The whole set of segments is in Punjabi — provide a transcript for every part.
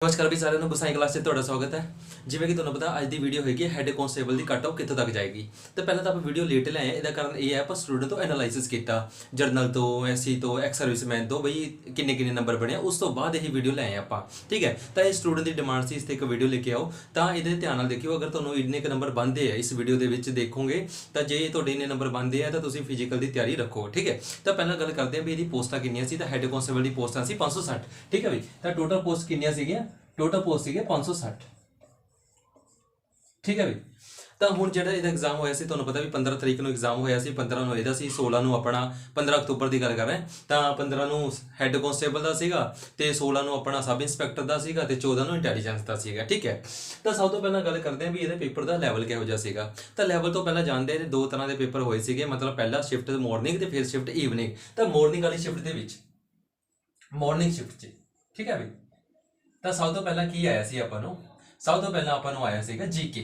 ਨਮਸਕਾਰ ਵੀ ਸਾਰਿਆਂ ਨੂੰ ਗੁਸਾਈ ਕਲਾਸ 'ਚ ਤੁਹਾਡਾ ਸਵਾਗਤ ਹੈ। ਜਿਵੇਂ ਕਿ ਤੁਹਾਨੂੰ ਪਤਾ ਅੱਜ ਦੀ ਵੀਡੀਓ ਹੈਗੀ ਹੈ ਹੈਡ ਕਾਂਸਟੇਬਲ ਦੀ ਕੱਟ ਆਫ ਕਿੱਥੋਂ ਤੱਕ ਜਾਏਗੀ। ਤਾਂ ਪਹਿਲਾਂ ਤਾਂ ਆਪਾਂ ਵੀਡੀਓ ਲੇਟ ਲਿਆਏ, ਇਹਦਾ ਕਾਰਨ ਇਹ ਹੈ ਆਪਾਂ ਸਟੂਡੈਂਟ ਤੋਂ ਐਨਾਲਾਈਸਿਸ ਕੀਤਾ, ਜਰਨਲ ਤੋਂ, ਐਸਸੀ ਤੋਂ, ਐਕਸ ਸਰਵਿਸਮੈਨ ਤੋਂ, ਬਈ ਕਿੰਨੇ ਕਿੰਨੇ ਨੰਬਰ ਬਣੇ ਉਸ ਤੋਂ ਬਾਅਦ ਇਹ ਵੀਡੀਓ ਲਿਆਏ ਆਪਾਂ। ਠੀਕ ਹੈ, ਤਾਂ ਇਹ ਸਟੂਡੈਂਟ ਦੀ ਡਿਮਾਂਡ ਸੀ ਇਸ ਤੇ ਇੱਕ ਵੀਡੀਓ ਲੈ ਕੇ ਆਓ, ਤਾਂ ਇਹਦੇ ਧਿਆਨ ਨਾਲ ਦੇਖਿਓ। ਅਗਰ ਤੁਹਾਨੂੰ ਇੰਨੇ ਕੁ ਨੰਬਰ ਬਣਦੇ ਆ ਇਸ ਵੀਡੀਓ ਦੇ ਵਿੱਚ ਦੇਖੋਗੇ ਤਾਂ ਜੇ ਤੁਹਾਡੇ ਇੰਨੇ ਨੰਬਰ ਬਣਦੇ ਆ ਤਾਂ ਤੁਸੀਂ ਫਿਜ਼ੀਕਲ ਦੀ ਤਿਆਰੀ ਰੱਖੋ। ਠੀਕ ਹੈ, ਤਾਂ ਪਹਿਲਾਂ ਗੱਲ ਕਰਦੇ ਆ ਵੀ ਇਹਦੀ ਪੋਸਟਾਂ ਕਿੰਨੀਆਂ ਸੀ। ਤਾਂ ਹੈਡ ਕਾਂਸਟੇਬਲ ਦੀ ਪੋਸਟਾਂ ਸੀ 560। ਠੀਕ ਹੈ ਵੀ, ਤਾਂ ਟੋਟਲ ਪੋਸਟ ਕਿੰਨੀਆਂ ਸੀਗੀਆਂ? ਟੋਟਲ ਪੋਸਟ ਸੀਗੇ 560। ਠੀਕ ਹੈ ਵੀ, ਤਾਂ ਹੁਣ ਜਿਹੜਾ ਇਹਦਾ ਐਗਜ਼ਾਮ ਹੋਇਆ ਸੀ ਤੁਹਾਨੂੰ ਪਤਾ ਵੀ 15 ਤਰੀਕ ਨੂੰ ਐਗਜ਼ਾਮ ਹੋਇਆ ਸੀ, 15 ਨੂੰ ਇਹਦਾ ਸੀ, 16 ਨੂੰ ਆਪਣਾ 15 ਅਕਤੂਬਰ ਦੀ ਗੱਲ ਕਰ ਰਹੇ ਤਾਂ 15 ਨੂੰ ਹੈੱਡ ਕਾਂਸਟੇਬਲ ਦਾ ਸੀਗਾ ਤੇ 16 ਨੂੰ ਆਪਣਾ ਸਬ ਇੰਸਪੈਕਟਰ ਦਾ ਸੀਗਾ ਤੇ 14 ਨੂੰ ਇੰਟੈਲੀਜੈਂਸ ਦਾ ਸੀਗਾ। ਠੀਕ ਹੈ, ਤਾਂ ਸਭ ਤੋਂ ਪਹਿਲਾਂ ਗੱਲ ਕਰਦੇ ਹਾਂ ਵੀ ਇਹਦੇ ਪੇਪਰ ਦਾ ਲੈਵਲ ਕਿਹੋ ਜਿਹਾ ਸੀਗਾ। ਤਾਂ ਲੈਵਲ ਤੋਂ ਪਹਿਲਾਂ ਜਾਣਦੇ ਇਹਦੇ ਦੋ ਤਰ੍ਹਾਂ ਦੇ ਪੇਪਰ ਹੋਏ ਸੀਗੇ, ਮਤਲਬ ਪਹਿਲਾ ਸ਼ਿਫਟ ਮਾਰਨਿੰਗ ਤੇ ਫਿਰ ਸ਼ਿਫਟ ਈਵਨਿੰਗ। ਤਾਂ ਮਾਰਨਿੰਗ ਵਾਲੀ ਸ਼ਿਫਟ ਦੇ ਵਿੱਚ ਮਾਰਨਿੰਗ ਸ਼ਿਫਟ 'ਚ ਠੀਕ ਹੈ ਵੀ, ਤਾਂ ਸਭ ਤੋਂ ਪਹਿਲਾਂ ਕੀ ਆਇਆ ਸੀ ਆਪਾਂ ਨੂੰ? ਸਭ ਤੋਂ ਪਹਿਲਾਂ ਆਪਾਂ ਨੂੰ ਆਇਆ ਸੀਗਾ ਜੀਕੇ।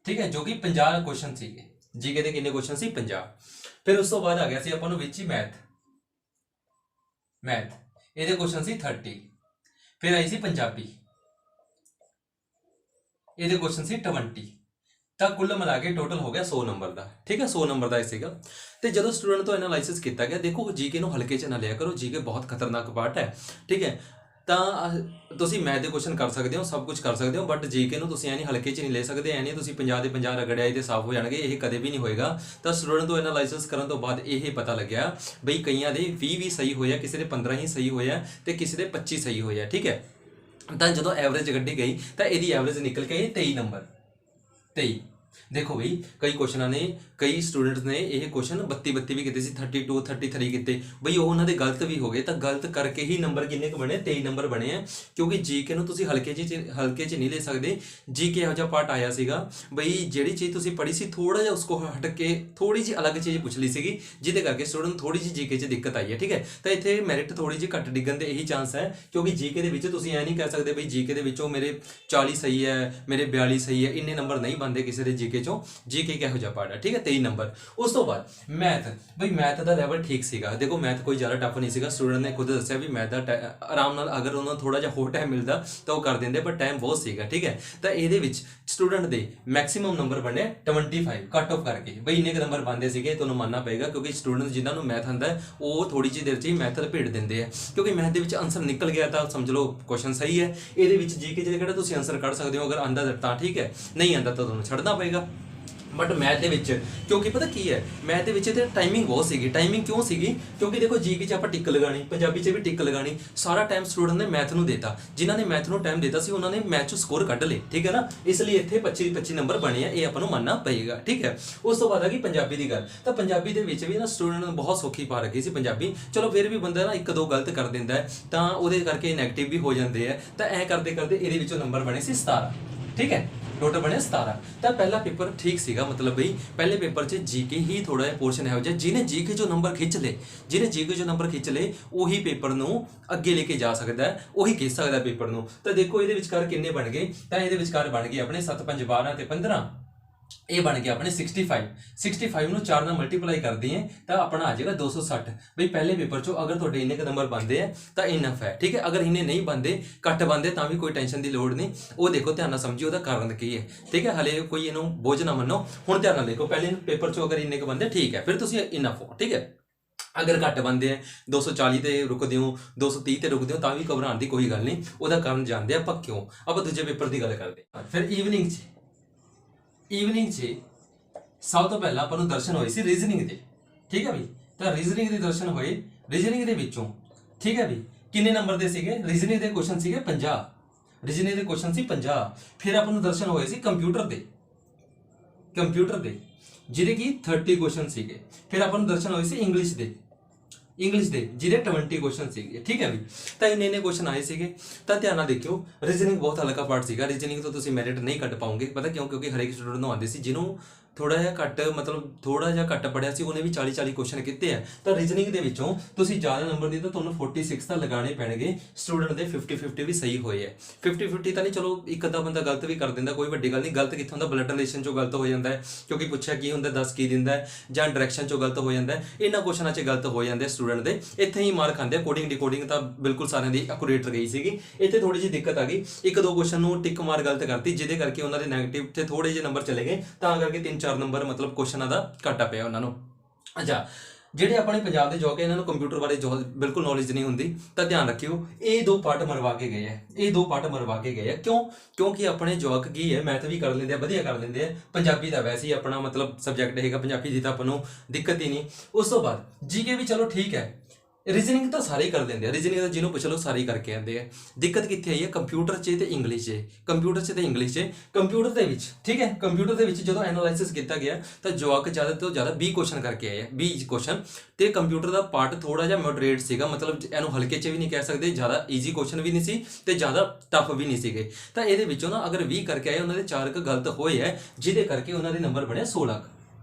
ਠੀਕ ਹੈ, ਜੋ ਕਿ 50 ਕੁਐਸਚਨ ਸੀਗੇ। ਜੀਕੇ ਦੇ ਕਿੰਨੇ ਕੁਐਸਚਨ ਸੀ? 50। ਫਿਰ ਉਸ ਤੋਂ ਬਾਅਦ ਆ ਗਿਆ ਸੀ ਆਪਾਂ ਨੂੰ ਵਿੱਚ ਹੀ ਮੈਥ ਇਹਦੇ ਕੁਐਸਚਨ ਸੀ 30। ਫਿਰ ਆਈ ਸੀ ਪੰਜਾਬੀ, ਇਹਦੇ ਕੁਐਸਚਨ ਸੀ 20। ਤਾਂ ਕੁੱਲ ਮਿਲਾ ਕੇ ਟੋਟਲ ਹੋ ਗਿਆ 100 ਨੰਬਰ ਦਾ। ਠੀਕ ਹੈ, 100 ਨੰਬਰ ਦਾ ਇਹ ਸੀਗਾ। ਤੇ ਜਦੋਂ ਸਟੂਡੈਂਟ ਤੋਂ ਐਨਾਲਾਈਸਿਸ ਕੀਤਾ ਗਿਆ, ਦੇਖੋ ਜੀਕੇ ਨੂੰ ਹਲਕੇ 'ਚ ਨਾ ਲਿਆ ਕਰੋ, ਜੀਕੇ ਬਹੁਤ ਖਤਰਨਾਕ ਪਾਰਟ ਹੈ। ਠੀਕ ਹੈ, ਤਾਂ ਤੁਸੀਂ ਮੈਥ ਦੇ ਕੁਐਸਚਨ ਕਰ ਸਕਦੇ ਹੋ, ਸਭ ਕੁਝ ਕਰ ਸਕਦੇ ਹੋ, ਬਟ ਜੀਕੇ ਨੂੰ ਤੁਸੀਂ ਐਨੀ ਹਲਕੇ 'ਚ ਨਹੀਂ ਲੈ ਸਕਦੇ। ਐਨੀ ਤੁਸੀਂ 50 ਦੇ 50 ਰਗੜਿਆਈ ਤੇ ਸਾਫ਼ ਹੋ ਜਾਣਗੇ, ਇਹ ਕਦੇ ਵੀ ਨਹੀਂ ਹੋਏਗਾ। ਤਾਂ ਸਟੂਡੈਂਟ ਤੋਂ ਐਨਾਲਾਈਸਿਸ ਕਰਨ ਤੋਂ ਬਾਅਦ ਇਹ ਪਤਾ ਲੱਗਿਆ ਬਈ ਕਈਆਂ ਦੇ 20 ਵੀ ਸਹੀ ਹੋਇਆ, ਕਿਸੇ ਦੇ 15 ਹੀ ਸਹੀ ਹੋਇਆ ਤੇ ਕਿਸੇ ਦੇ 25 ਸਹੀ ਹੋਇਆ। ਠੀਕ ਹੈ, ਤਾਂ ਜਦੋਂ ਐਵਰੇਜ ਕੱਢੀ ਗਈ ਤਾਂ ਇਹਦੀ ਐਵਰੇਜ ਨਿਕਲ ਕੇ 23 ਨੰਬਰ। 23 ਦੇਖੋ ਬਈ, ਕਈ ਕੁਐਸਚਨਾਂ ਨੇ, ਕਈ ਸਟੂਡੈਂਟਸ ਨੇ ਇਹ ਕੁਐਸਚਨ 32 ਵੀ ਕੀਤੇ ਸੀ, 32 33 ਕੀਤੇ ਬਈ, ਉਹ ਉਹਨਾਂ ਦੇ ਗਲਤ ਵੀ ਹੋ ਗਏ। ਤਾਂ ਗਲਤ ਕਰਕੇ ਹੀ ਨੰਬਰ ਕਿੰਨੇ ਕੁ ਬਣੇ? 23 ਨੰਬਰ ਬਣੇ ਆ, ਕਿਉਂਕਿ ਜੀਕੇ ਨੂੰ ਤੁਸੀਂ ਹਲਕੇ 'ਚ ਨਹੀਂ ਲੈ ਸਕਦੇ। ਜੀਕੇ ਇਹੋ ਜਿਹਾ ਪਾਰਟ ਆਇਆ ਸੀਗਾ ਬਈ ਜਿਹੜੀ ਚੀਜ਼ ਤੁਸੀਂ ਪੜ੍ਹੀ ਸੀ ਥੋੜਾ ਜਿਹਾ ਉਸਕੋ ਹਟ ਕੇ ਥੋੜੀ ਜਿਹੀ ਅਲੱਗ ਚੀਜ਼ ਪੁੱਛ ਲਈ ਸੀਗੀ, ਜਿਹਦੇ ਕਰਕੇ ਸਟੂਡੈਂਟ ਨੂੰ ਥੋੜੀ ਜਿਹੀ ਜੀਕੇ 'ਚ ਦਿੱਕਤ ਆਈ ਹੈ। ਠੀਕ ਹੈ, ਤਾਂ ਇੱਥੇ ਮੈਰਿਟ ਥੋੜੀ ਜਿਹੀ ਘੱਟ ਡਿੱਗਣ ਦੇ ਇਹੀ ਚਾਂਸ ਹੈ, ਕਿਉਂਕਿ ਜੀਕੇ ਦੇ ਵਿੱਚ ਤੁਸੀਂ ਐ ਨਹੀਂ ਕਹਿ ਸਕਦੇ ਬਈ ਜੀਕੇ ਦੇ ਵਿੱਚੋਂ ਮੇਰੇ 40 ਸਹੀ ਹੈ, ਮੇਰੇ 42 ਸਹੀ ਹੈ, ਇੰਨੇ ਨੰਬਰ ਨਹੀਂ ਬਣਦੇ ਕਿਸੇ ਦੇ ਜੀਕੇ 'ਚੋਂ। ਜੀਕੇ ਕਿਹੋ ਜਿਹਾ ਪਾਰਟ ਹੈ। ਠੀਕ ਹੈ, 23 ਨੰਬਰ। ਉਸ ਤੋਂ ਬਾਅਦ ਮੈਥ, ਬਈ ਮੈਥ ਦਾ ਲੈਵਲ ਠੀਕ ਸੀਗਾ। ਦੇਖੋ ਮੈਥ ਕੋਈ ਜ਼ਿਆਦਾ ਟਫ ਨਹੀਂ ਸੀਗਾ, ਸਟੂਡੈਂਟ ਨੇ ਖੁਦ ਦੱਸਿਆ ਵੀ ਮੈਥ ਦਾ ਆਰਾਮ ਨਾਲ ਅਗਰ ਉਹਨਾਂ ਨੂੰ ਥੋੜਾ ਜਿਹਾ ਹੋਰ ਟਾਈਮ ਮਿਲਦਾ ਤਾਂ ਉਹ ਕਰ ਦਿੰਦੇ, ਪਰ ਟਾਈਮ ਬਹੁਤ ਸੀਗਾ। ਠੀਕ ਹੈ, ਤਾਂ ਇਹਦੇ ਵਿੱਚ ਸਟੂਡੈਂਟ ਦੇ ਮੈਕਸਿਮਮ ਨੰਬਰ ਬਣੇ 25 ਕੱਟ ਆਫ ਕਰਕੇ। ਬਈ ਇੰਨੇ ਕੁ ਨੰਬਰ ਬਣਦੇ ਸੀਗੇ, ਤੁਹਾਨੂੰ ਮੰਨਣਾ ਪਏਗਾ, ਕਿਉਂਕਿ ਸਟੂਡੈਂਟ ਜਿਨ੍ਹਾਂ ਨੂੰ ਮੈਥ ਆਉਂਦਾ ਉਹ ਥੋੜੀ ਜਿਹੀ ਦੇਰ 'ਚ ਹੀ ਮੈਥ ਲਪੇਟ ਦਿੰਦੇ ਆ, ਕਿਉਂਕਿ ਮੈਥ ਦੇ ਵਿੱਚ ਆਨਸਰ ਨਿਕਲ ਗਿਆ ਤਾਂ ਸਮਝ ਲਓ ਕੁਐਸਚਨ ਸਹੀ ਹੈ। ਇਹਦੇ ਵਿੱਚ ਜੀਕੇ 'ਚ ਕਿਹੜਾ ਤੁਸੀਂ ਆਨਸਰ ਕੱਢ ਸਕਦੇ ਹੋ, ਅਗਰ ਆਉਂਦਾ ਤਾਂ ਠੀਕ ਹੈ, ਨਹੀਂ ਆਉਂਦਾ ਤਾਂ ਤੁਹਾਨੂੰ ਛੱਡਣਾ ਪਏਗਾ। ਬਟ ਮੈਥ ਦੇ ਵਿੱਚ ਕਿਉਂਕਿ ਪਤਾ ਕੀ ਹੈ, ਮੈਥ ਦੇ ਵਿੱਚ ਤੇ ਟਾਈਮਿੰਗ ਬਹੁਤ ਸੀਗੀ। ਟਾਈਮਿੰਗ ਕਿਉਂ ਸੀਗੀ? ਕਿਉਂਕਿ ਦੇਖੋ ਜੀਕੇ 'ਚ ਆਪਾਂ ਟਿਕ ਲਗਾਣੀ, ਪੰਜਾਬੀ 'ਚ ਵੀ ਟਿਕ ਲਗਾਣੀ, ਸਾਰਾ ਟਾਈਮ ਸਟੂਡੈਂਟ ਨੇ ਮੈਥ ਨੂੰ ਦੇਤਾ। ਜਿਨ੍ਹਾਂ ਨੇ ਮੈਥ ਨੂੰ ਟਾਈਮ ਦਿੱਤਾ ਸੀ ਉਹਨਾਂ ਨੇ ਮੈਥ 'ਚ ਸਕੋਰ ਕੱਢ ਲਏ। ਠੀਕ ਹੈ ਨਾ, ਇਸ ਲਈ ਇੱਥੇ 25 ਨੰਬਰ ਬਣੇ ਆ, ਇਹ ਆਪਾਂ ਨੂੰ ਮੰਨਣਾ ਪਏਗਾ। ਠੀਕ ਹੈ, ਉਸ ਤੋਂ ਬਾਅਦ ਆ ਗਈ ਪੰਜਾਬੀ ਦੀ ਗੱਲ। ਤਾਂ ਪੰਜਾਬੀ ਦੇ ਵਿੱਚ ਵੀ ਨਾ ਸਟੂਡੈਂਟ ਨੇ ਬਹੁਤ ਸੌਖੀ ਪਾ ਰੱਖੀ ਸੀ ਪੰਜਾਬੀ। ਚਲੋ ਫਿਰ ਵੀ ਬੰਦਾ ਨਾ ਇੱਕ ਦੋ ਗਲਤ ਕਰ ਦਿੰਦਾ ਹੈ ਤਾਂ ਉਹਦੇ ਕਰਕੇ ਨੈਗੇਟਿਵ ਵੀ ਹੋ ਜਾਂਦੇ ਆ। ਤਾਂ ਐਂ ਕਰਦੇ ਕਰਦੇ ਇਹਦੇ ਵਿੱਚੋਂ ਨੰਬਰ ਬਣੇ ਸੀ 17। ਠੀਕ ਹੈ, ਟੋਟਲ ਬਣਿਆ 17। ਤਾਂ ਪਹਿਲਾ ਪੇਪਰ ਠੀਕ ਸੀਗਾ, ਮਤਲਬ ਬਈ ਪਹਿਲੇ ਪੇਪਰ 'ਚ ਜੀਕੇ ਹੀ ਥੋੜਾ ਜਿਹਾ ਪੋਰਸ਼ਨ ਇਹੋ ਜਿਹਾ ਜਿਹਨੇ ਜੀਕੇ 'ਚੋਂ ਨੰਬਰ ਖਿੱਚ ਲਏ ਉਹੀ ਪੇਪਰ ਨੂੰ ਅੱਗੇ ਲੈ ਕੇ ਜਾ ਸਕਦਾ ਹੈ, ਉਹੀ ਖਿੱਚ ਸਕਦਾ ਪੇਪਰ ਨੂੰ। ਤਾਂ ਦੇਖੋ ਇਹਦੇ ਵਿਚਕਾਰ ਕਿੰਨੇ ਬਣ ਗਏ? ਤਾਂ ਇਹਦੇ ਵਿਚਕਾਰ ਬਣ ਗਏ ਆਪਣੇ 7 5 12 ਤੇ 15, ਇਹ ਬਣ ਗਿਆ ਆਪਣੇ 65 ਨੂੰ 4 ਨਾਲ ਮਲਟੀਪਲਾਈ ਕਰਦੇ ਹਾਂ ਤਾਂ ਆਪਣਾ ਆ ਜਾਏਗਾ 260। ਬਈ ਪਹਿਲੇ ਪੇਪਰ 'ਚੋਂ ਅਗਰ ਤੁਹਾਡੇ ਇੰਨੇ ਕੁ ਨੰਬਰ ਬਣਦੇ ਆ ਤਾਂ ਇਨਫ ਹੈ। ਠੀਕ ਹੈ, ਅਗਰ ਇੰਨੇ ਨਹੀਂ ਬਣਦੇ, ਘੱਟ ਬਣਦੇ, ਤਾਂ ਵੀ ਕੋਈ ਟੈਨਸ਼ਨ ਦੀ ਲੋੜ ਨਹੀਂ। ਉਹ ਦੇਖੋ ਧਿਆਨ ਨਾਲ ਸਮਝਿਓ ਉਹਦਾ ਕਾਰਨ ਕੀ ਹੈ। ਠੀਕ ਹੈ, ਹਲੇ ਕੋਈ ਇਹਨੂੰ ਬੋਝ ਨਾ ਮੰਨੋ। ਹੁਣ ਧਿਆਨ ਨਾਲ ਦੇਖੋ, ਪਹਿਲੇ ਪੇਪਰ 'ਚੋਂ ਅਗਰ ਇੰਨੇ ਕੁ ਬੰਦੇ ਠੀਕ ਹੈ, ਫਿਰ ਤੁਸੀਂ ਇਨਫ ਹੋ। ਠੀਕ ਹੈ, ਅਗਰ ਘੱਟ ਬੰਦੇ ਆ 240 ਤੇ ਰੁਕਦੇ ਹੋ, 230 ਤੇ ਰੁਕਦੇ ਹੋ, ਤਾਂ ਵੀ ਘਬਰਾਉਣ ਦੀ ਕੋਈ ਗੱਲ ਨਹੀਂ। ਉਹਦਾ ਕਾਰਨ ਜਾਣਦੇ ਆਪਾਂ ਕਿਉਂ। ਆਪਾਂ ਦੂਜੇ ਪੇਪਰ ਦੀ ਗੱਲ ਕਰਦੇ ਹਾਂ। ਫਿਰ ਈਵਨਿੰਗ 'ਚ ਸਭ ਤੋਂ ਪਹਿਲਾਂ ਆਪਾਂ ਨੂੰ ਦਰਸ਼ਨ ਹੋਏ ਸੀ ਰੀਜ਼ਨਿੰਗ ਦੇ। ਠੀਕ ਹੈ ਵੀ, ਤਾਂ ਰੀਜ਼ਨਿੰਗ ਦੇ ਦਰਸ਼ਨ ਹੋਏ। ਰੀਜ਼ਨਿੰਗ ਦੇ ਵਿੱਚੋਂ ਠੀਕ ਹੈ ਵੀ ਕਿੰਨੇ ਨੰਬਰ ਦੇ ਸੀਗੇ? ਰੀਜ਼ਨਿੰਗ ਦੇ ਕੁਐਸਚਨ ਸੀਗੇ 50। ਰੀਜ਼ਨਿੰਗ ਦੇ ਕੁਐਸਚਨ ਸੀ 50। ਫਿਰ ਆਪਾਂ ਨੂੰ ਦਰਸ਼ਨ ਹੋਏ ਸੀ ਕੰਪਿਊਟਰ ਦੇ ਜਿਹਦੇ ਕਿ 30 ਕੁਐਸਚਨ ਸੀਗੇ। ਫਿਰ ਆਪਾਂ ਨੂੰ ਦਰਸ਼ਨ ਹੋਏ ਸੀ ਇੰਗਲਿਸ਼ ਦੇ ਜਿਹਦੇ 20 ਕੁਐਸਚਨ ਸੀਗੇ। ਠੀਕ ਹੈ ਵੀ, ਤਾਂ ਇੰਨੇ ਕੁਐਸਚਨ ਆਏ ਸੀਗੇ। ਤਾਂ ਧਿਆਨ ਨਾਲ ਦੇਖਿਓ, ਰੀਜ਼ਨਿੰਗ ਬਹੁਤ ਹਲਕਾ ਪਾਰਟ ਸੀਗਾ। ਰੀਜ਼ਨਿੰਗ ਤੋਂ ਤੁਸੀਂ ਮੈਰਿਟ ਨਹੀਂ ਕੱਢ ਪਾਓਗੇ। ਪਤਾ ਕਿਉਂ? ਕਿਉਂਕਿ ਹਰੇਕ ਸਟੂਡੈਂਟ ਨੂੰ ਆਉਂਦੇ ਸੀ, ਜਿਹਨੂੰ ਥੋੜਾ ਜਿਹਾ ਘੱਟ ਮਤਲਬ ਥੋੜਾ ਜਿਹਾ ਘੱਟ ਪੜਿਆ ਸੀ, ਉਹਨੇ ਵੀ 40 ਕੁਐਸਚਨ ਕੀਤੇ ਆ। ਤਾਂ ਰੀਜ਼ਨਿੰਗ ਦੇ ਵਿੱਚੋਂ ਤੁਸੀਂ ਜ਼ਿਆਦਾ ਨੰਬਰ ਦੀ ਤਾਂ ਤੁਹਾਨੂੰ 46 ਤਾਂ ਲਗਾਣੇ ਪੈਣਗੇ। ਸਟੂਡੈਂਟ ਦੇ 50 ਵੀ ਸਹੀ ਹੋਏ ਹੈ। 50 ਤਾਂ ਨਹੀਂ, ਚਲੋ ਇੱਕ ਅੱਧਾ ਬੰਦਾ ਗਲਤ ਵੀ ਕਰ ਦਿੰਦਾ, ਕੋਈ ਵੱਡੀ ਗੱਲ ਨਹੀਂ। ਗਲਤ ਕਿੱਥੋਂ ਹੁੰਦਾ, ਬਲੱਡ ਰਿਲੇਸ਼ਨ ਚੋਂ ਗਲਤ ਹੋ ਜਾਂਦਾ ਹੈ, ਕਿਉਂਕਿ ਪੁੱਛਿਆ ਕੀ ਹੁੰਦਾ 10 ਕੀ ਦਿੰਦਾ ਹੈ, ਜਾਂ ਡਾਇਰੈਕਸ਼ਨ ਚੋਂ ਗਲਤ ਹੋ ਜਾਂਦਾ ਹੈ। ਇਹਨਾਂ ਕੁਐਸਚਨਾਂ 'ਚ ਗਲਤ ਹੋ ਜਾਂਦੇ ਸਟੂਡੈਂਟ ਦੇ, ਇੱਥੇ ਹੀ ਮਾਰ ਖਾਂਦੇ। ਕੋਡਿੰਗ ਡਿਕੋਡਿੰਗ ਤਾਂ ਬਿਲਕੁਲ ਸਾਰਿਆਂ ਦੀ ਐਕੂਰੇਟ ਗਈ ਸੀਗੀ, ਇੱਥੇ ਥੋੜੀ ਜਿਹੀ ਦਿੱਕਤ ਆ ਗਈ। ਇੱਕ ਦੋ ਕੁਐਸਚਨ ਨੂੰ ਟਿਕ ਮਾਰ ਗਲਤ ਕਰਤੀ, ਜਿਹਦੇ ਕਰਕੇ ਉਹਨਾਂ ਦੇ ਨੈਗੇਟਿਵ ਤੇ ਥੋੜੇ ਜਿਹੇ ਨੰਬਰ ਚਲੇ ਗਏ, ਤਾਂ ਕਰਕੇ 3-4 ਨੰਬਰ ਮਤਲਬ ਕੁਐਸਚਨਾਂ ਦਾ ਘਾਟਾ ਪਿਆ ਉਹਨਾਂ ਨੂੰ। ਅੱਛਾ, ਜਿਹੜੇ ਆਪਣੇ ਪੰਜਾਬ ਦੇ ਜਵਾਕ ਹੈ, ਇਹਨਾਂ ਨੂੰ ਕੰਪਿਊਟਰ ਬਾਰੇ ਬਿਲਕੁਲ ਨੌਲੇਜ ਨਹੀਂ ਹੁੰਦੀ, ਤਾਂ ਧਿਆਨ ਰੱਖਿਓ ਇਹ 2 ਪਾਰਟ ਮਰਵਾ ਕੇ ਗਏ ਹੈ, ਇਹ 2 ਪਾਰਟ ਮਰਵਾ ਕੇ ਗਏ ਹੈ। ਕਿਉਂਕਿ ਆਪਣੇ ਜਵਾਕ ਕੀ ਹੈ, ਮੈਥ ਵੀ ਕਰ ਲੈਂਦੇ ਆ, ਵਧੀਆ ਕਰ ਲੈਂਦੇ ਆ, ਪੰਜਾਬੀ ਦਾ ਵੈਸੇ ਹੀ ਆਪਣਾ ਮਤਲਬ ਸਬਜੈਕਟ ਹੈਗਾ, ਪੰਜਾਬੀ ਦੀ ਤਾਂ ਆਪਾਂ ਨੂੰ ਦਿੱਕਤ ਹੀ ਨਹੀਂ। ਉਸ ਤੋਂ ਬਾਅਦ ਜੀਕੇ ਵੀ ਚਲੋ ਠੀਕ ਹੈ, ਰੀਜ਼ਨਿੰਗ ਤਾਂ ਸਾਰੇ ਹੀ ਕਰ ਲੈਂਦੇ ਆ, ਰੀਜ਼ਨਿੰਗ ਦਾ ਜਿਹਨੂੰ ਪੁੱਛ ਲਓ ਸਾਰੇ ਹੀ ਕਰਕੇ ਆਉਂਦੇ ਆ। ਦਿੱਕਤ ਕਿੱਥੇ ਆਈ ਹੈ, ਕੰਪਿਊਟਰ 'ਚ ਤੇ ਇੰਗਲਿਸ਼ 'ਚ, ਕੰਪਿਊਟਰ 'ਚ ਤੇ ਇੰਗਲਿਸ਼ 'ਚ। ਕੰਪਿਊਟਰ ਦੇ ਵਿੱਚ ਠੀਕ ਹੈ, ਕੰਪਿਊਟਰ ਦੇ ਵਿੱਚ ਜਦੋਂ ਐਨਾਲਾਈਸਿਸ ਕੀਤਾ ਗਿਆ ਤਾਂ ਜਵਾਕ ਜ਼ਿਆਦਾ ਤੋਂ ਜ਼ਿਆਦਾ 20 ਕੁਐਸਚਨ ਕਰਕੇ ਆਏ ਆ, 20 ਕੁਐਸਚਨ। ਤੇ ਕੰਪਿਊਟਰ ਦਾ ਪਾਰਟ ਥੋੜਾ ਜਿਹਾ ਮੋਡਰੇਟ ਸੀਗਾ, ਮਤਲਬ ਇਹਨੂੰ ਹਲਕੇ 'ਚ ਵੀ ਨਹੀਂ ਕਹਿ ਸਕਦੇ, ਜ਼ਿਆਦਾ ਈਜ਼ੀ ਕੁਐਸਚਨ ਵੀ ਨਹੀਂ ਸੀ ਤੇ ਜ਼ਿਆਦਾ ਟਫ ਵੀ ਨਹੀਂ ਸੀਗੇ। ਤਾਂ ਇਹਦੇ ਵਿੱਚੋਂ ਨਾ ਅਗਰ 20 ਕਰਕੇ ਆਏ, ਉਹਨਾਂ ਦੇ 4 ਗਲਤ ਹੋਏ ਹੈ, ਜਿਹਦੇ ਕਰਕੇ ਉਹਨਾਂ ਦੇ ਨੰਬਰ ਬਣੇ 16।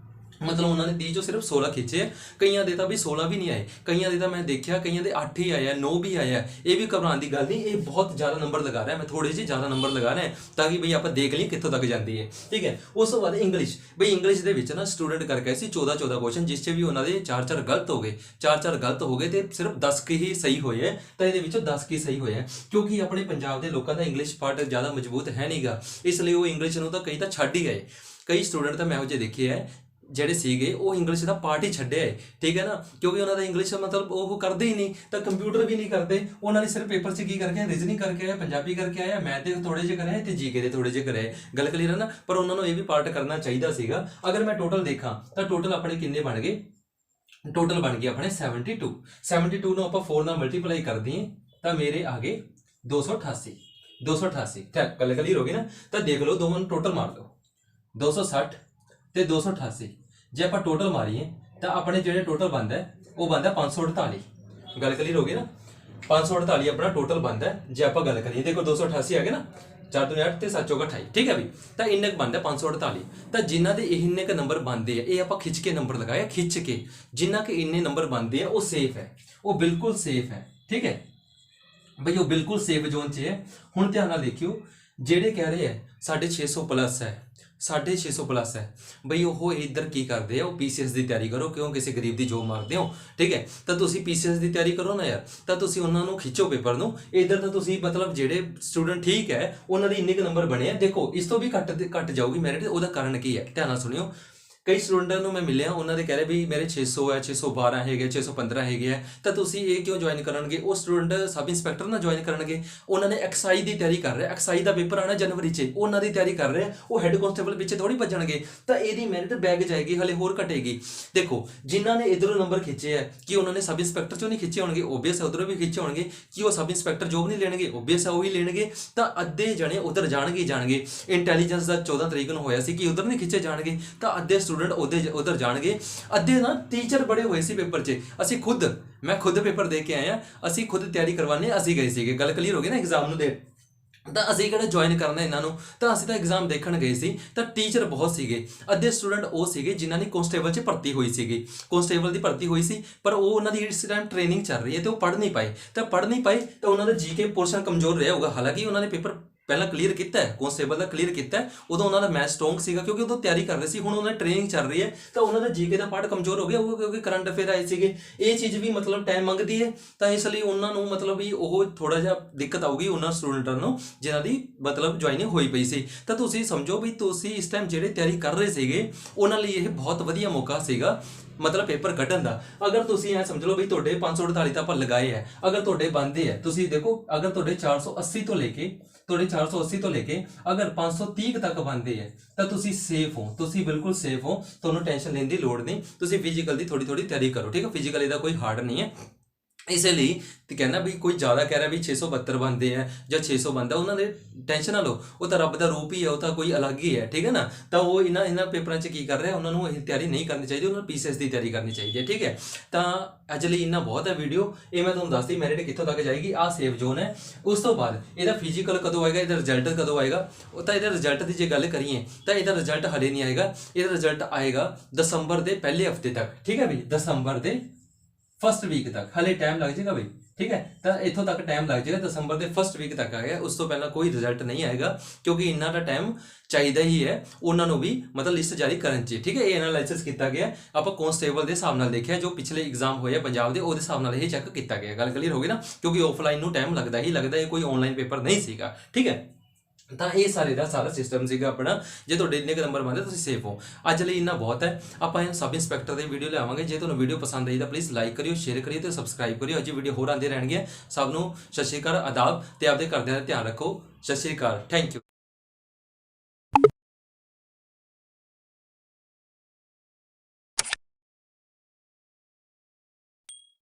ਮਤਲਬ ਉਹਨਾਂ ਨੇ 30 ਚੋਂ ਸਿਰਫ 16 ਖਿੱਚੇ। ਕਈਆਂ ਦੇ ਤਾਂ ਵੀ 16 ਵੀ ਨਹੀਂ ਆਏ, ਕਈਆਂ ਦੇ ਤਾਂ ਮੈਂ ਦੇਖਿਆ ਕਈਆਂ ਦੇ 8 ਹੀ ਆਇਆ, 9 ਵੀ ਆਇਆ। ਇਹ ਵੀ ਘਬਰਾਉਣ ਦੀ ਗੱਲ ਨਹੀਂ, ਇਹ ਬਹੁਤ ਜ਼ਿਆਦਾ ਨੰਬਰ ਲਗਾ ਰਿਹਾ, ਮੈਂ ਥੋੜੇ ਜਿਹੇ ਜ਼ਿਆਦਾ ਨੰਬਰ ਲਗਾ ਰਿਹਾ ਤਾਂ ਕਿ ਬਈ ਆਪਾਂ ਦੇਖ ਲਈਏ ਕਿੱਥੋਂ ਤੱਕ ਜਾਂਦੀ ਹੈ, ਠੀਕ ਹੈ। ਉਸ ਤੋਂ ਬਾਅਦ ਇੰਗਲਿਸ਼, ਬਈ ਇੰਗਲਿਸ਼ ਦੇ ਵਿੱਚ ਨਾ ਸਟੂਡੈਂਟ ਕਰਕੇ ਸੀ 14 ਕੁਐਸਚਨ, ਜਿਸ 'ਚ ਵੀ ਉਹਨਾਂ ਦੇ 4 ਗਲਤ ਹੋ ਗਏ, 4 ਗਲਤ ਹੋ ਗਏ ਤੇ ਸਿਰਫ 10 ਕੀ ਹੀ ਸਹੀ ਹੋਏ ਹੈ। ਤਾਂ ਇਹਦੇ ਵਿੱਚੋਂ 10 ਕੀ ਸਹੀ ਹੋਏ ਹੈ, ਕਿਉਂਕਿ ਆਪਣੇ ਪੰਜਾਬ ਦੇ ਲੋਕਾਂ ਦਾ ਇੰਗਲਿਸ਼ ਪਾਰਟ ਜ਼ਿਆਦਾ ਮਜ਼ਬੂਤ ਹੈ ਨਹੀਂਗਾ, ਇਸ ਲਈ ਉਹ ਇੰਗਲਿਸ਼ ਨੂੰ ਤਾਂ ਕਈ ਤਾਂ ਛੱਡ ਹੀ ਗਏ। ਕਈ ਸਟੂਡੈਂਟ ਤਾਂ ਮੈਂ ਇਹੋ ਜਿਹੇ ਦੇਖੇ ਹੈ ਜਿਹੜੇ ਸੀਗੇ ਉਹ ਇੰਗਲਿਸ਼ ਦਾ ਪਾਰਟ ਹੀ ਛੱਡਿਆ ਹੈ, ਠੀਕ ਹੈ ਨਾ, ਕਿਉਂਕਿ ਉਹਨਾਂ ਦਾ ਇੰਗਲਿਸ਼ ਮਤਲਬ ਉਹ ਕਰਦੇ ਹੀ ਨਹੀਂ, ਤਾਂ ਕੰਪਿਊਟਰ ਵੀ ਨਹੀਂ ਕਰਦੇ। ਉਹਨਾਂ ਨੇ ਸਿਰਫ ਪੇਪਰ 'ਚ ਕੀ ਕਰਕੇ ਆਇਆ, ਰੀਜ਼ਨਿੰਗ ਕਰਕੇ ਆਇਆ, ਪੰਜਾਬੀ ਕਰਕੇ ਆਇਆ, ਮੈਥ ਦੇ ਥੋੜੇ ਜਿਹੇ ਕਰਾਏ ਤੇ ਜੀਕੇ ਦੇ ਥੋੜੇ ਜਿਹੇ ਕਰਾਏ। ਗੱਲ ਕਲੀਅਰ ਹੈ ਨਾ। ਪਰ ਉਹਨਾਂ ਨੂੰ ਇਹ ਵੀ ਪਾਰਟ ਕਰਨਾ ਚਾਹੀਦਾ ਸੀਗਾ। ਅਗਰ ਮੈਂ ਟੋਟਲ ਦੇਖਾਂ ਤਾਂ ਟੋਟਲ ਆਪਣੇ ਕਿੰਨੇ ਬਣ ਗਏ, ਟੋਟਲ ਬਣ ਗਏ ਆਪਣੇ 72। 72 ਨੂੰ ਆਪਾਂ 4 ਨਾਲ ਮਲਟੀਪਲਾਈ ਕਰ ਦਈਏ ਤਾਂ ਮੇਰੇ ਆ ਗਏ 288। 288 ਠੀਕ, ਗੱਲ ਕਲੀਅਰ ਹੋ ਗਈ ਨਾ। ਤਾਂ ਦੇਖ ਲਓ, ਦੋਵਾਂ ਨੂੰ ਟੋਟਲ ਮਾਰ ਦਿਓ, 260 ਤੇ 288। ਜੇ ਆਪਾਂ ਟੋਟਲ ਮਾਰੀਏ ਤਾਂ ਆਪਣੇ ਜਿਹੜੇ ਟੋਟਲ ਬਣਦਾ ਉਹ ਬਣਦਾ 548। ਗੱਲ ਕਲੀਅਰ ਹੋ ਗਈ ਨਾ। 548 ਆਪਣਾ ਟੋਟਲ ਬਣਦਾ ਜੇ ਆਪਾਂ ਗੱਲ ਕਰੀਏ। ਦੇਖੋ 288 ਆ ਗਿਆ ਨਾ, 4 ਦੂਣੀ 8 ਤੇ 7 ਚੌਕਾ 28, ਠੀਕ ਹੈ ਵੀ। ਤਾਂ ਇੰਨੇ ਕੁ ਬਣਦਾ 548। ਤਾਂ ਜਿਨ੍ਹਾਂ ਦੇ ਇੰਨੇ ਕੁ ਨੰਬਰ ਬਣਦੇ ਆ, ਇਹ ਆਪਾਂ ਖਿੱਚ ਕੇ ਨੰਬਰ ਲਗਾਇਆ, ਖਿੱਚ ਕੇ ਜਿਨ੍ਹਾਂ ਕੇ ਇੰਨੇ ਨੰਬਰ ਬਣਦੇ ਆ ਉਹ ਸੇਫ ਹੈ, ਉਹ ਬਿਲਕੁਲ ਸੇਫ ਹੈ, ਠੀਕ ਹੈ ਬਈ, ਉਹ ਬਿਲਕੁਲ ਸੇਫ ਜ਼ੋਨ 'ਚ ਹੈ। ਹੁਣ ਧਿਆਨ ਨਾਲ ਦੇਖਿਓ, ਜਿਹੜੇ ਕਹਿ ਰਹੇ ਹੈ 650 ਪਲੱਸ ਹੈ, 650 ਪਲੱਸ ਹੈ, ਬਈ ਉਹ ਇੱਧਰ ਕੀ ਕਰਦੇ ਆ, ਉਹ ਪੀਸੀਐਸ ਦੀ ਤਿਆਰੀ ਕਰੋ, ਕਿਉਂ ਕਿਸੇ ਗਰੀਬ ਦੀ ਜੋਬ ਮਾਰਦੇ ਹੋ, ਠੀਕ ਹੈ। ਤਾਂ ਤੁਸੀਂ ਪੀਸੀਐਸ ਦੀ ਤਿਆਰੀ ਕਰੋ ਨਾ ਯਾਰ, ਤਾਂ ਤੁਸੀਂ ਉਹਨਾਂ ਨੂੰ ਖਿੱਚੋ ਪੇਪਰ ਨੂੰ। ਇੱਧਰ ਤਾਂ ਤੁਸੀਂ ਮਤਲਬ ਜਿਹੜੇ ਸਟੂਡੈਂਟ ਠੀਕ ਹੈ ਉਹਨਾਂ ਦੇ ਇੰਨੇ ਕੁ ਨੰਬਰ ਬਣੇ ਆ, ਦੇਖੋ ਇਸ ਤੋਂ ਵੀ ਘੱਟ ਜਾਊਗੀ ਮੈਰਿਟ। ਉਹਦਾ ਕਾਰਨ ਕੀ ਹੈ, ਧਿਆਨ ਨਾਲ ਸੁਣਿਓ। ਕਈ ਸਟੂਡੈਂਟਾਂ ਨੂੰ ਮੈਂ ਮਿਲਿਆ, ਉਹਨਾਂ ਦੇ ਕਹਿ ਰਹੇ ਵੀ ਮੇਰੇ 600 ਹੈ, 612 ਹੈਗੇ, 615 ਹੈਗੇ ਹੈ, ਤਾਂ ਤੁਸੀਂ ਇਹ ਕਿਉਂ ਜੁਆਇਨ ਕਰਨਗੇ। ਉਹ ਸਟੂਡੈਂਟ ਸਬ ਇੰਸਪੈਕਟਰ ਨਾ ਜੁਆਇਨ ਕਰਨਗੇ, ਉਹਨਾਂ ਨੇ ਐਕਸਾਈਜ਼ ਦੀ ਤਿਆਰੀ ਕਰ ਰਿਹਾ, ਐਕਸਾਈਜ਼ ਦਾ ਪੇਪਰ ਆਣਾ ਜਨਵਰੀ 'ਚ, ਉਹਨਾਂ ਦੀ ਤਿਆਰੀ ਕਰ ਰਿਹਾ, ਉਹ ਹੈੱਡ ਕਾਂਸਟੇਬਲ ਪਿੱਛੇ ਥੋੜੀ ਭੱਜਣਗੇ। ਤਾਂ ਇਹਦੀ ਮੈਰਿਟ ਬੈਗ ਜਾਏਗੀ, ਹਲੇ ਹੋਰ ਘਟੇਗੀ। ਦੇਖੋ ਜਿਨ੍ਹਾਂ ਨੇ ਇਧਰੋਂ ਨੰਬਰ ਖਿੱਚੇ ਹੈ, ਕਿ ਉਹਨਾਂ ਨੇ ਸਬ ਇੰਸਪੈਕਟਰ 'ਚੋਂ ਨਹੀਂ ਖਿੱਚੇ ਹੋਣਗੇ, ਓਬੀਐਸ ਉਧਰੋਂ ਵੀ ਖਿੱਚੇ ਹੋਣਗੇ, ਕਿ ਉਹ ਸਬ ਇੰਸਪੈਕਟਰ ਜੋਬ ਨਹੀਂ ਲੈਣਗੇ, ਓਬੀਐਸ ਹੈ ਉਹੀ ਲੈਣਗੇ। ਤਾਂ ਅੱਧੇ ਜਣੇ ਉਧਰ ਜਾਣਗੇ। ਇੰਟੈਲੀਜੈਂਸ ਦਾ 14 ਤਰੀਕ ਨੂੰ ਹੋਇਆ ਸੀ ਕਿ ਉਧਰ ਨਹੀਂ ਖਿੱਚੇ ਜਾਣਗੇ, ਤਾਂ ਅੱਧੇ ਸਟੂਡੈਂਟ ਉਧਰ ਜਾਣਗੇ। ਅੱਧੇ ਨਾ ਟੀਚਰ ਬੜੇ ਹੋਏ ਸੀ ਪੇਪਰ 'ਚ। ਮੈਂ ਖੁਦ ਪੇਪਰ ਦੇ ਕੇ ਆਇਆ, ਅਸੀਂ ਖੁਦ ਤਿਆਰੀ ਕਰਵਾने ਅਸੀਂ ਗਏ ਸੀਗੇ। ਗੱਲ ਕਲੀਅਰ ਹੋ ਗਈ ਨਾ। ਐਗਜ਼ਾਮ ਨੂੰ ਦੇ ਤਾਂ ਅਸੀਂ ਕਿਹੜਾ ਜੁਆਇਨ ਕਰਨਾ ਇਹਨਾਂ ਨੂੰ, ਤਾਂ ਅਸੀਂ ਤਾਂ ਐਗਜ਼ਾਮ ਦੇਖਣ ਗਏ ਸੀ। ਤਾਂ ਟੀਚਰ ਬਹੁਤ ਸੀਗੇ। ਅੱਧੇ ਸਟੂਡੈਂਟ ਉਹ ਸੀਗੇ ਜਿਨ੍ਹਾਂ ਨੇ ਕਾਂਸਟੇਬਲ 'ਚ ਭਰਤੀ ਹੋਈ ਸੀਗੀ, ਕਾਂਸਟੇਬਲ ਦੀ ਭਰਤੀ ਹੋਈ ਸੀ, ਪਰ ਉਹ ਉਹਨਾਂ ਦੀ ਇਸ ਟਾਈਮ ਟ੍ਰੇਨਿੰਗ ਚੱਲ ਰਹੀ ਹੈ ਤੇ ਉਹ ਪੜ੍ਹ ਨਹੀਂ ਪਾਏ। ਤਾਂ ਉਹਨਾਂ ਦਾ ਜੀਕੇ ਪੋਰਸ਼ਨ ਕਮਜ਼ੋਰ ਰਿਹਾ ਹੋਊਗਾ। ਹਾਲਾਂਕਿ ਉਹਨਾਂ ਨੇ ਪੇਪਰ ਪਹਿਲਾਂ ਕਲੀਅਰ ਕੀਤਾ ਹੈ, ਕਾਂਸਟੇਬਲ ਦਾ ਕਲੀਅਰ ਕੀਤਾ ਹੈ, ਉਦੋਂ ਉਹਨਾਂ ਦਾ ਮੈਥ ਸਟਰੋਂਗ ਸੀਗਾ ਕਿਉਂਕਿ ਉਦੋਂ ਤਿਆਰੀ ਕਰ ਰਹੇ ਸੀ। ਹੁਣ ਉਹਨਾਂ ਦੀ ਟ੍ਰੇਨਿੰਗ ਚੱਲ ਰਹੀ ਹੈ ਤਾਂ ਉਹਨਾਂ ਦਾ ਜੀਕੇ ਦਾ ਪਾਰਟ ਕਮਜ਼ੋਰ ਹੋ ਗਿਆ ਹੋਊਗਾ, ਕਿਉਂਕਿ ਕਰੰਟ ਅਫੇਅਰ ਆਏ ਸੀਗੇ। ਇਹ ਚੀਜ਼ ਵੀ ਮਤਲਬ ਟਾਈਮ ਮੰਗਦੀ ਹੈ, ਤਾਂ ਇਸ ਲਈ ਉਹਨਾਂ ਨੂੰ ਮਤਲਬ ਵੀ ਉਹ ਥੋੜਾ ਜਿਹਾ ਦਿੱਕਤ ਆਊਗੀ ਉਹਨਾਂ ਸਟੂਡੈਂਟਾਂ ਨੂੰ ਜਿਨ੍ਹਾਂ ਦੀ ਮਤਲਬ ਜੁਆਇਨਿੰਗ ਹੋਈ ਪਈ ਸੀ। ਤਾਂ ਤੁਸੀਂ ਸਮਝੋ ਵੀ ਤੁਸੀਂ ਇਸ ਟਾਈਮ ਜਿਹੜੇ ਤਿਆਰੀ ਕਰ ਰਹੇ ਸੀਗੇ ਉਹਨਾਂ ਲਈ ਇਹ ਬਹੁਤ ਵਧੀਆ ਮੌਕਾ ਸੀਗਾ ਮਤਲਬ ਪੇਪਰ ਕੱਢਣ ਦਾ। ਅਗਰ ਤੁਸੀਂ ਐ ਸਮਝ ਲਓ ਵੀ ਤੁਹਾਡੇ 548 ਤਾਂ ਆਪਾਂ ਲਗਾਏ ਹੈ, ਅਗਰ ਤੁਹਾਡੇ ਬਣਦੇ ਹੈ, ਤੁਸੀਂ ਦੇਖੋ ਅਗਰ ਤੁਹਾਡੇ 480 ਤੋਂ ਲੈ ਕੇ ਅਗਰ 530 ਤੱਕ ਬਣਦੇ ਹੈ ਤਾਂ ਤੁਸੀਂ ਸੇਫ ਹੋ, ਤੁਸੀਂ ਬਿਲਕੁਲ ਸੇਫ ਹੋ, ਤੁਹਾਨੂੰ ਟੈਨਸ਼ਨ ਲੈਣ ਦੀ ਲੋੜ ਨਹੀਂ। ਤੁਸੀਂ ਫਿਜ਼ੀਕਲ ਦੀ ਥੋੜੀ ਤਿਆਰੀ ਕਰੋ, ਠੀਕ ਹੈ। ਫਿਜ਼ੀਕਲ ਇਹਦਾ ਕੋਈ ਹਾਰਡ ਨਹੀਂ ਹੈ। ਇਸੇ ਲਈ ਤੇ ਕਹਿੰਦਾ ਵੀ ਕੋਈ ਜ਼ਿਆਦਾ ਕਹਿ ਰਿਹਾ ਵੀ 672 ਬਣਦੇ ਆ ਜਾਂ 600 ਬਣਦਾ, ਉਹਨਾਂ ਦੇ ਟੈਨਸ਼ਨ ਨਾ ਲਓ, ਉਹ ਤਾਂ ਰੱਬ ਦਾ ਰੂਪ ਹੀ ਹੈ, ਉਹ ਤਾਂ ਕੋਈ ਅਲੱਗ ਹੀ ਹੈ, ਠੀਕ ਹੈ ਨਾ। ਤਾਂ ਉਹ ਇਹਨਾਂ ਪੇਪਰਾਂ 'ਚ ਕੀ ਕਰ ਰਿਹਾ, ਉਹਨਾਂ ਨੂੰ ਇਹ ਤਿਆਰੀ ਨਹੀਂ ਕਰਨੀ ਚਾਹੀਦੀ, ਉਹਨਾਂ ਨੂੰ ਪੀਸੀਐਸ ਦੀ ਤਿਆਰੀ ਕਰਨੀ ਚਾਹੀਦੀ ਹੈ, ਠੀਕ ਹੈ। ਤਾਂ ਅੱਜ ਲਈ ਇੰਨਾ ਬਹੁਤ ਹੈ ਵੀਡੀਓ, ਇਹ ਮੈਂ ਤੁਹਾਨੂੰ ਦੱਸਦੀ ਮੈਰਿਟ ਕਿੱਥੋਂ ਤੱਕ ਜਾਏਗੀ। ਆਹ ਸੇਫ ਜ਼ੋਨ ਹੈ। ਉਸ ਤੋਂ ਬਾਅਦ ਇਹਦਾ ਫਿਜ਼ੀਕਲ ਕਦੋਂ ਆਏਗਾ, ਇਹਦਾ ਰਿਜ਼ਲਟ ਕਦੋਂ ਆਏਗਾ, ਉਹ ਤਾਂ ਇਹਦਾ ਰਿਜ਼ਲਟ ਦੀ ਜੇ ਗੱਲ ਕਰੀਏ ਤਾਂ ਇਹਦਾ ਰਿਜ਼ਲਟ ਹਲੇ ਨਹੀਂ ਆਏਗਾ, ਇਹਦਾ ਰਿਜ਼ਲਟ ਆਏਗਾ ਦਸੰਬਰ ਦੇ ਪਹਿਲੇ ਹਫਤੇ ਤੱਕ, ਠੀਕ ਹੈ ਵੀ, ਦਸੰਬਰ ਦੇ ਫਸਟ ਵੀਕ ਤੱਕ ਹਲੇ ਟਾਈਮ ਲੱਗ ਜਾਏਗਾ ਬਈ, ਠੀਕ ਹੈ। ਤਾਂ ਇੱਥੋਂ ਤੱਕ ਟਾਈਮ ਲੱਗ ਜਾਏਗਾ, ਦਸੰਬਰ ਦੇ ਫਸਟ ਵੀਕ ਤੱਕ ਆਏਗਾ, ਉਸ ਤੋਂ ਪਹਿਲਾਂ ਕੋਈ ਰਿਜ਼ਲਟ ਨਹੀਂ ਆਏਗਾ, ਕਿਉਂਕਿ ਇੰਨਾ ਦਾ ਟਾਈਮ ਚਾਹੀਦਾ ਹੀ ਹੈ ਉਹਨਾਂ ਨੂੰ ਵੀ, ਮਤਲਬ ਲਿਸਟ ਜਾਰੀ ਕਰਨ 'ਚ, ਠੀਕ ਹੈ। ਇਹ ਐਨਾਲਾਈਸਿਸ ਕੀਤਾ ਗਿਆ, ਆਪਾਂ ਕਨਸਟੇਬਲ ਦੇ ਹਿਸਾਬ ਨਾਲ ਦੇਖਿਆ, ਜੋ ਪਿਛਲੇ ਐਗਜ਼ਾਮ ਹੋਏ ਆ ਪੰਜਾਬ ਦੇ, ਉਹਦੇ ਹਿਸਾਬ ਨਾਲ ਇਹ ਚੈੱਕ ਕੀਤਾ ਗਿਆ। ਗੱਲ ਕਲੀਅਰ ਹੋ ਗਈ ਨਾ, ਕਿਉਂਕਿ ਆਫਲਾਈਨ ਨੂੰ ਟਾਈਮ ਲੱਗਦਾ ਹੀ ਲੱਗਦਾ, ਇਹ ਕੋਈ ਆਨਲਾਈਨ ਪੇਪਰ ਨਹੀਂ ਸੀਗਾ, ਠੀਕ ਹੈ। ਤਾਂ ਇਹ ਸਾਰੇ ਦਾ ਸਾਰਾ ਸਿਸਟਮ ਸੀਗਾ ਆਪਣਾ। ਜੇ ਤੁਹਾਡੇ ਇੰਨੇ ਕੁ ਨੰਬਰ ਬਣਦੇ ਤੁਸੀਂ ਸੇਫ ਹੋ। ਅੱਜ ਲਈ ਇੰਨਾ ਬਹੁਤ ਹੈ। ਆਪਾਂ ਇਹ ਸਬ ਇੰਸਪੈਕਟਰ ਦੀ ਵੀਡੀਓ ਲਿਆਵਾਂਗੇ। ਜੇ ਤੁਹਾਨੂੰ ਵੀਡੀਓ ਪਸੰਦ ਆਈ ਤਾਂ ਪਲੀਜ਼ ਲਾਈਕ ਕਰਿਓ, ਸ਼ੇਅਰ ਕਰਿਓ ਤੇ ਸਬਸਕ੍ਰਾਈਬ ਕਰਿਓ। ਅੱਜ ਵੀਡੀਓ ਹੋਰ ਆਉਂਦੇ ਰਹਿਣਗੇ। ਸਭ ਨੂੰ ਸਤਿ ਸ਼੍ਰੀ ਅਕਾਲ, ਆਦਾਬ ਤੇ ਆਪਦੇ ਘਰਦਿਆਂ ਦਾ ਧਿਆਨ ਰੱਖੋ। ਸਤਿ ਸ਼੍ਰੀ ਅਕਾਲ, ਥੈਂਕ ਯੂ।